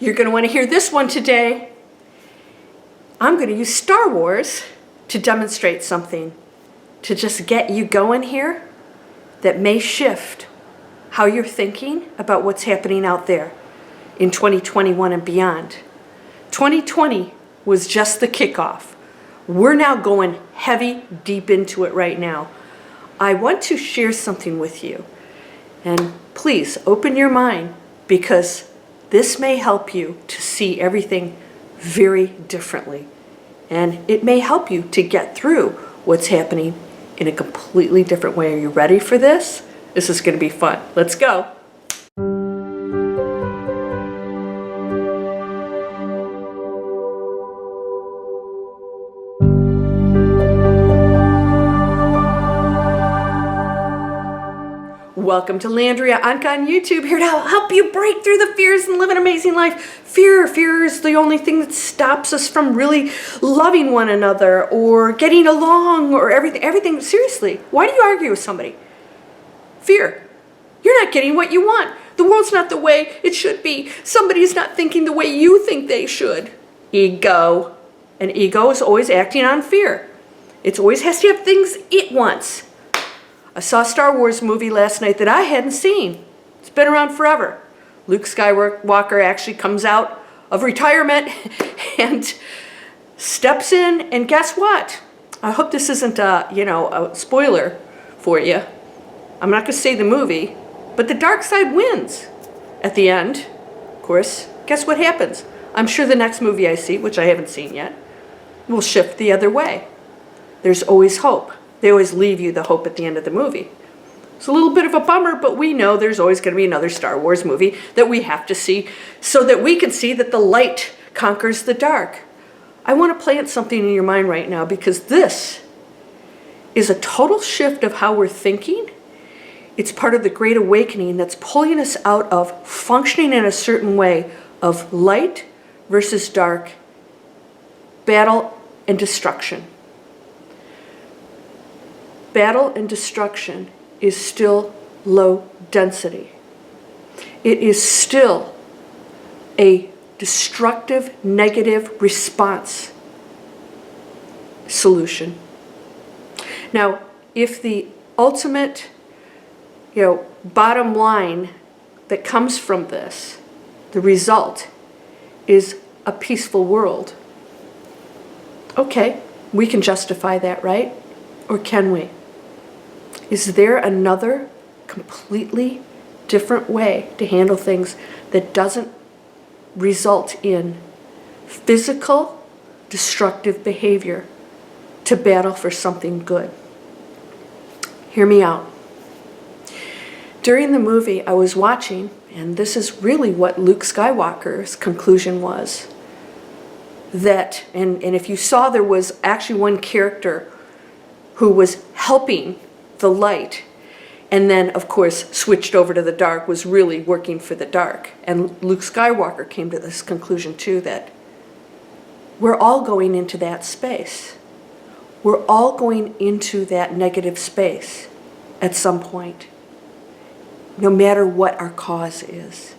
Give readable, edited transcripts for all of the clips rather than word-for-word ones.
You're going to want to hear this one today. I'm going to use Star Wars to demonstrate something, to just get you going here, that may shift how you're thinking about what's happening out there in 2021 and beyond. 2020 was just the kickoff. We're now going heavy, deep into it right now. I want to share something with you. And please open your mind, because this may help you to see everything very differently. And it may help you to get through what's happening in a completely different way. Are you ready for this? This is going to be fun. Let's go. Welcome to Landria Onkka on YouTube, here to help you break through the fears and live an amazing life. Fear is the only thing that stops us from really loving one another or getting along or everything. Seriously, why do you argue with somebody? Fear. You're not getting what you want. The world's not the way it should be. Somebody's not thinking the way you think they should. Ego. And ego is always acting on fear. It always has to have things it wants. I saw a Star Wars movie last night that I hadn't seen. It's been around forever. Luke Skywalker actually comes out of retirement and steps in, and guess what? I hope this isn't a spoiler for you. I'm not going to say the movie, but the dark side wins at the end. Of course, guess what happens? I'm sure the next movie I see, which I haven't seen yet, will shift the other way. There's always hope. They always leave you the hope at the end of the movie. It's a little bit of a bummer, but we know there's always going to be another Star Wars movie that we have to see so that we can see that the light conquers the dark. I want to plant something in your mind right now, because this is a total shift of how we're thinking. It's part of the Great Awakening that's pulling us out of functioning in a certain way of light versus dark, battle and destruction. Battle and destruction is still low density. It is still a destructive, negative response solution. Now, if the ultimate, bottom line that comes from this, the result is a peaceful world, okay, we can justify that, right? Or can we? Is there another completely different way to handle things that doesn't result in physical, destructive behavior to battle for something good? Hear me out. During the movie I was watching, and this is really what Luke Skywalker's conclusion was, that, and if you saw, there was actually one character who was helping the light, and then of course switched over to the dark, was really working for the dark. And Luke Skywalker came to this conclusion too, that we're all going into that space. We're all going into that negative space at some point, no matter what our cause is.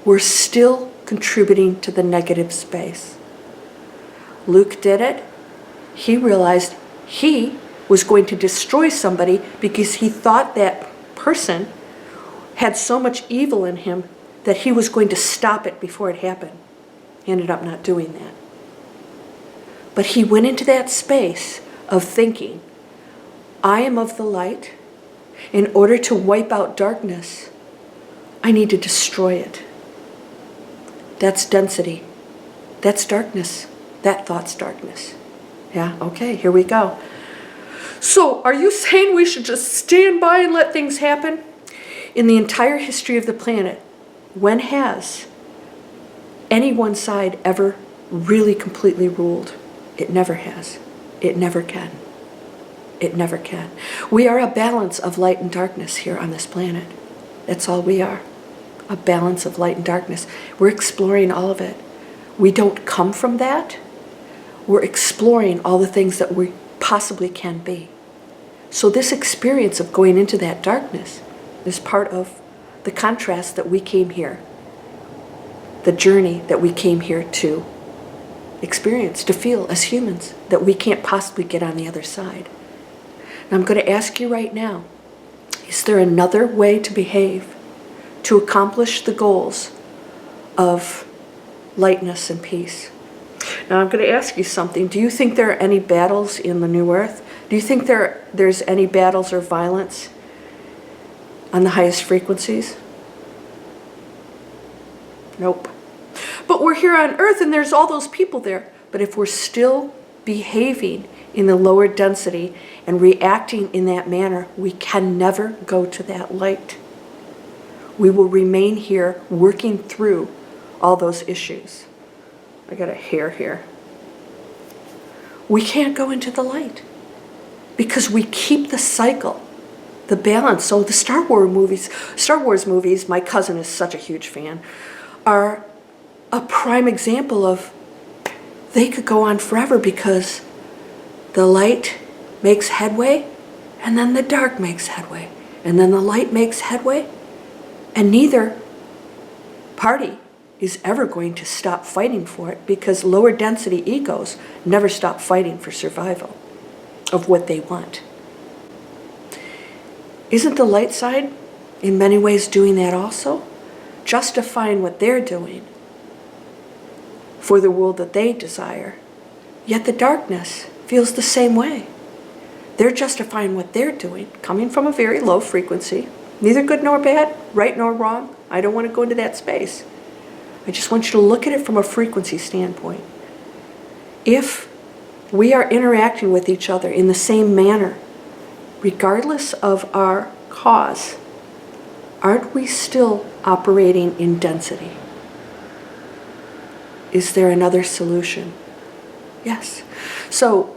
We're still contributing to the negative space. Luke did it. He realized he was going to destroy somebody because he thought that person had so much evil in him that he was going to stop it before it happened. He ended up not doing that. But he went into that space of thinking, I am of the light. In order to wipe out darkness, I need to destroy it. That's density. That's darkness. That thought's darkness. Yeah, okay, here we go. So, are you saying we should just stand by and let things happen? In the entire history of the planet, when has any one side ever really completely ruled? It never has. It never can. It never can. We are a balance of light and darkness here on this planet. That's all we are. A balance of light and darkness. We're exploring all of it. We don't come from that. We're exploring all the things that we possibly can be. So this experience of going into that darkness is part of the contrast that we came here the journey that we came here to experience, to feel as humans, that we can't possibly get on the other side. And I'm going to ask you right now, is there another way to behave to accomplish the goals of lightness and peace? Now I'm going to ask you something. Do you think there are any battles in the New Earth? Do you think there's any battles or violence on the highest frequencies? Nope. But we're here on Earth and there's all those people there. But if we're still behaving in the lower density and reacting in that manner, we can never go to that light. We will remain here working through all those issues. I got a hair here. We can't go into the light because we keep the cycle, the balance. So the Star Wars movies, my cousin is such a huge fan, are a prime example of they could go on forever because the light makes headway and then the dark makes headway and then the light makes headway, and neither party is ever going to stop fighting for it because lower density egos never stop fighting for survival of what they want. Isn't the light side in many ways doing that also? Justifying what they're doing for the world that they desire. Yet the darkness feels the same way. They're justifying what they're doing, coming from a very low frequency, neither good nor bad, right nor wrong. I don't want to go into that space. I just want you to look at it from a frequency standpoint. If we are interacting with each other in the same manner, regardless of our cause, aren't we still operating in density? Is there another solution? Yes. So,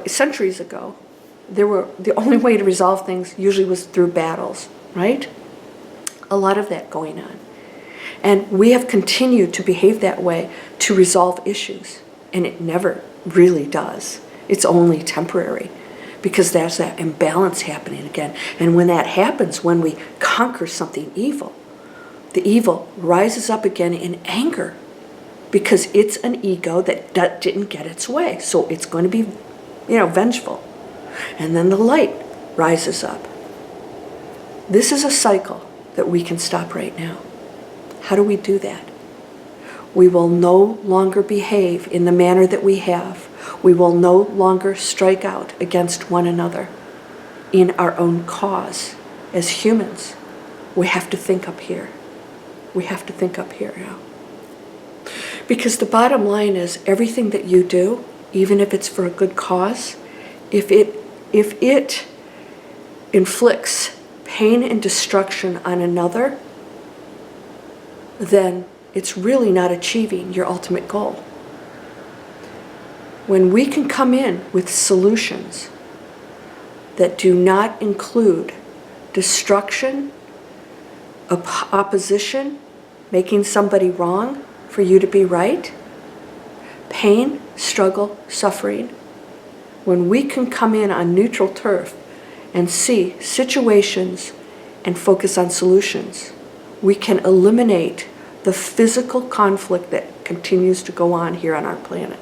centuries ago, the only way to resolve things usually was through battles, right? A lot of that going on. And we have continued to behave that way to resolve issues. And it never really does. It's only temporary because there's that imbalance happening again. And when that happens, when we conquer something evil, the evil rises up again in anger because it's an ego that didn't get its way. So it's going to be, vengeful. And then the light rises up. This is a cycle that we can stop right now. How do we do that? We will no longer behave in the manner that we have. We will no longer strike out against one another in our own cause. As humans, we have to think up here. We have to think up here now. Because the bottom line is everything that you do, even if it's for a good cause, if it inflicts pain and destruction on another, then it's really not achieving your ultimate goal. When we can come in with solutions that do not include destruction, opposition, making somebody wrong for you to be right, pain, struggle, suffering, when we can come in on neutral turf and see situations and focus on solutions, we can eliminate the physical conflict that continues to go on here on our planet.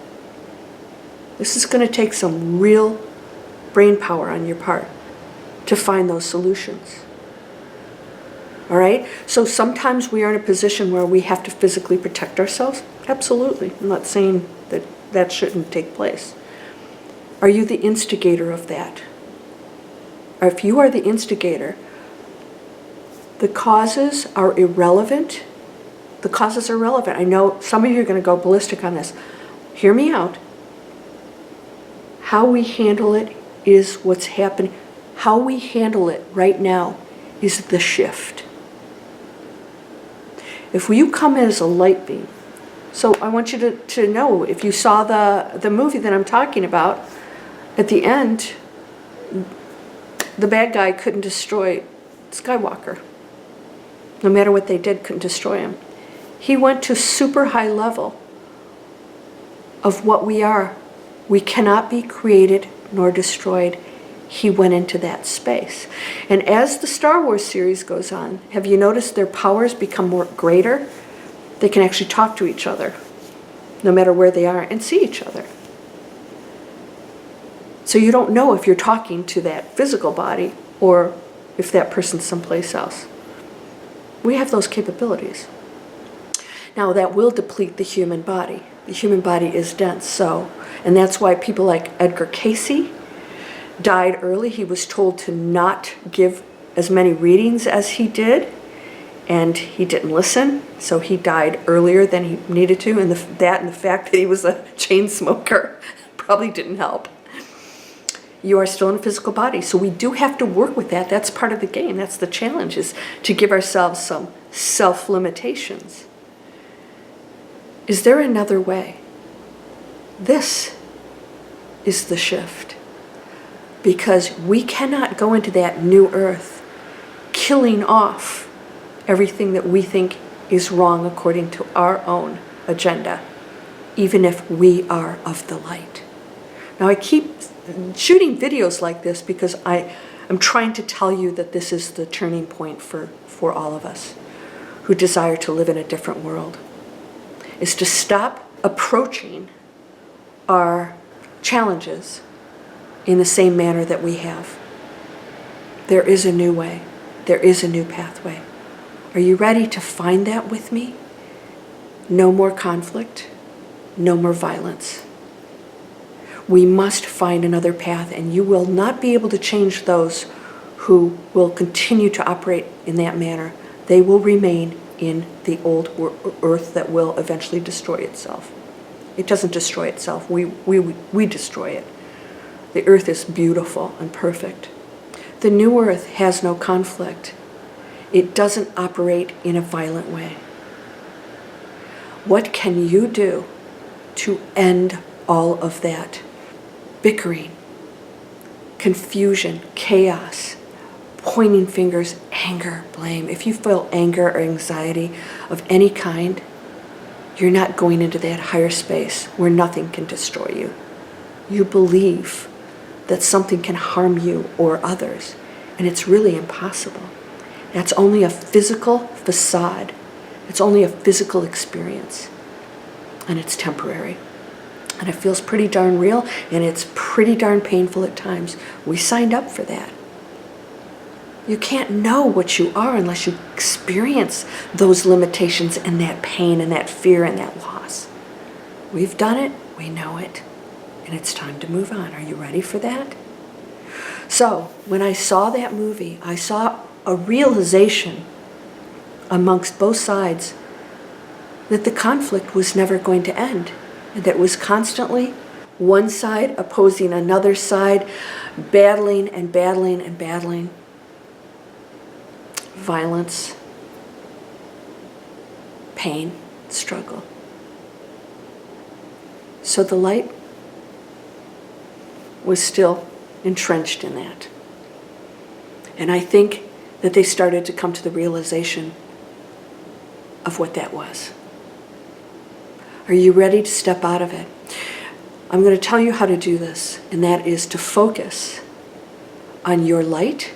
This is going to take some real brain power on your part to find those solutions. All right? So sometimes we are in a position where we have to physically protect ourselves. Absolutely. I'm not saying that that shouldn't take place. Are you the instigator of that? Or if you are the instigator, the causes are irrelevant. The causes are relevant. I know some of you are going to go ballistic on this. Hear me out. How we handle it is what's happening. How we handle it right now is the shift. If you come in as a light beam, so I want you to know, if you saw the movie that I'm talking about, at the end, the bad guy couldn't destroy Skywalker. No matter what they did, couldn't destroy him. He went to super high level of what we are. We cannot be created nor destroyed. He went into that space. And as the Star Wars series goes on, have you noticed their powers become more greater? They can actually talk to each other, no matter where they are, and see each other. So you don't know if you're talking to that physical body or if that person's someplace else. We have those capabilities. Now that will deplete the human body. The human body is dense, and that's why people like Edgar Cayce died early. He was told to not give as many readings as he did, and he didn't listen, so he died earlier than he needed to, and the fact that he was a chain smoker probably didn't help. You are still in a physical body, so we do have to work with that. That's part of the game. That's the challenge, is to give ourselves some self-limitations. Is there another way? This is the shift. Because we cannot go into that new earth killing off everything that we think is wrong according to our own agenda, even if we are of the light. Now I keep shooting videos like this because I'm trying to tell you that this is the turning point for all of us who desire to live in a different world, is to stop approaching our challenges in the same manner that we have. There is a new way. There is a new pathway. Are you ready to find that with me? No more conflict. No more violence. We must find another path, and you will not be able to change those who will continue to operate in that manner. They will remain in the old earth that will eventually destroy itself. It doesn't destroy itself. We destroy it. The earth is beautiful and perfect. The new earth has no conflict. It doesn't operate in a violent way. What can you do to end all of that bickering, confusion, chaos, pointing fingers, anger, blame? If you feel anger or anxiety of any kind, you're not going into that higher space where nothing can destroy you. You believe that something can harm you or others, and it's really impossible. That's only a physical facade. It's only a physical experience, and it's temporary. And it feels pretty darn real, and it's pretty darn painful at times. We signed up for that. You can't know what you are unless you experience those limitations and that pain and that fear and that loss. We've done it, we know it, and it's time to move on. Are you ready for that? So, when I saw that movie, I saw a realization amongst both sides that the conflict was never going to end, and that it was constantly one side opposing another side, battling and battling and battling. Violence, pain, struggle. So the light was still entrenched in that. And I think that they started to come to the realization of what that was. Are you ready to step out of it? I'm going to tell you how to do this, and that is to focus on your light,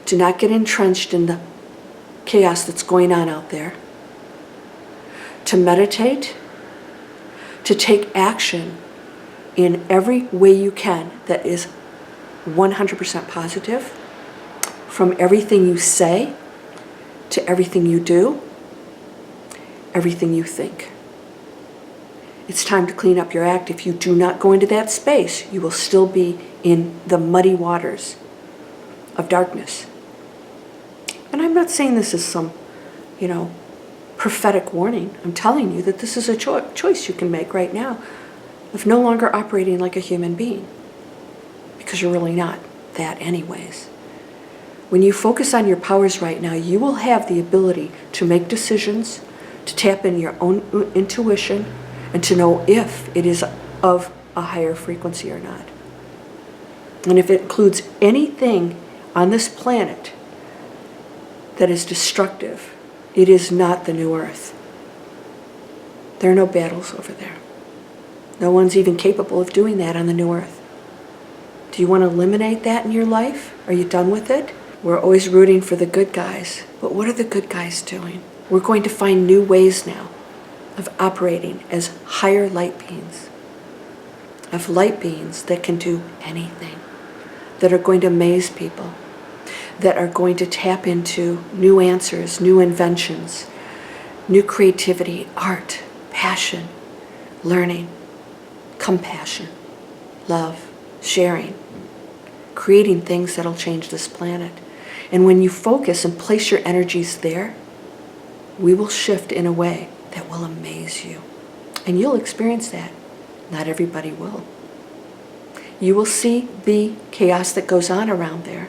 to not get entrenched in the chaos that's going on out there, to meditate, to take action in every way you can that is 100% positive, from everything you say to everything you do, everything you think. It's time to clean up your act. If you do not go into that space, you will still be in the muddy waters of darkness. And I'm not saying this is some, prophetic warning. I'm telling you that this is a choice you can make right now of no longer operating like a human being, because you're really not that anyways. When you focus on your powers right now, you will have the ability to make decisions, to tap in your own intuition, and to know if it is of a higher frequency or not. And if it includes anything on this planet that is destructive, it is not the new earth. There are no battles over there. No one's even capable of doing that on the new earth. Do you want to eliminate that in your life? Are you done with it? We're always rooting for the good guys, but what are the good guys doing? We're going to find new ways now of operating as higher light beings, of light beings that can do anything, that are going to amaze people, that are going to tap into new answers, new inventions, new creativity, art, passion, learning, compassion, love, sharing, creating things that'll change this planet. And when you focus and place your energies there, we will shift in a way that will amaze you. And you'll experience that. Not everybody will. You will see the chaos that goes on around there.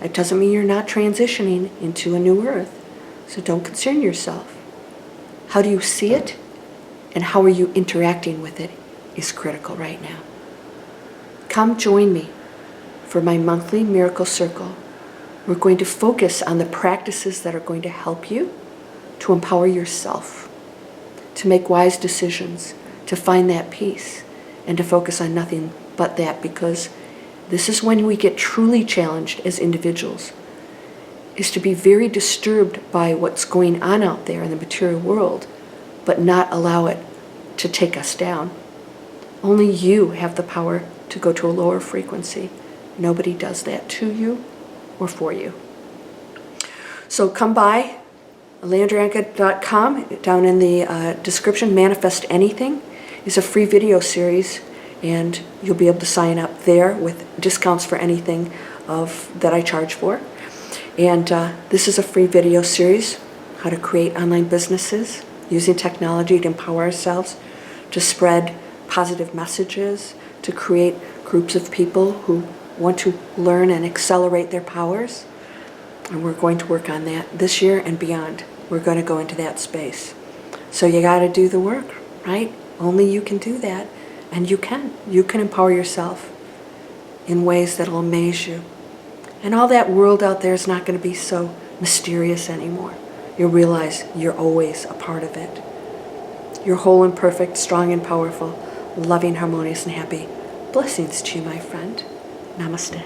It doesn't mean you're not transitioning into a new earth. So don't concern yourself. How do you see it? And how are you interacting with it is critical right now. Come join me for my monthly Miracle Circle. We're going to focus on the practices that are going to help you to empower yourself, to make wise decisions, to find that peace, and to focus on nothing but that, because this is when we get truly challenged as individuals, is to be very disturbed by what's going on out there in the material world, but not allow it to take us down. Only you have the power to go to a lower frequency. Nobody does that to you or for you. So come by landriaonkka.com. Down in the description, Manifest Anything is a free video series, and you'll be able to sign up there with discounts for anything that I charge for. And this is a free video series, how to create online businesses using technology to empower ourselves, to spread positive messages, to create groups of people who want to learn and accelerate their powers. And we're going to work on that this year and beyond. We're going to go into that space. So you got to do the work, right? Only you can do that. And you can. You can empower yourself in ways that will amaze you. And all that world out there is not going to be so mysterious anymore. You'll realize you're always a part of it. You're whole and perfect, strong and powerful, loving, harmonious, and happy. Blessings to you, my friend. Namaste.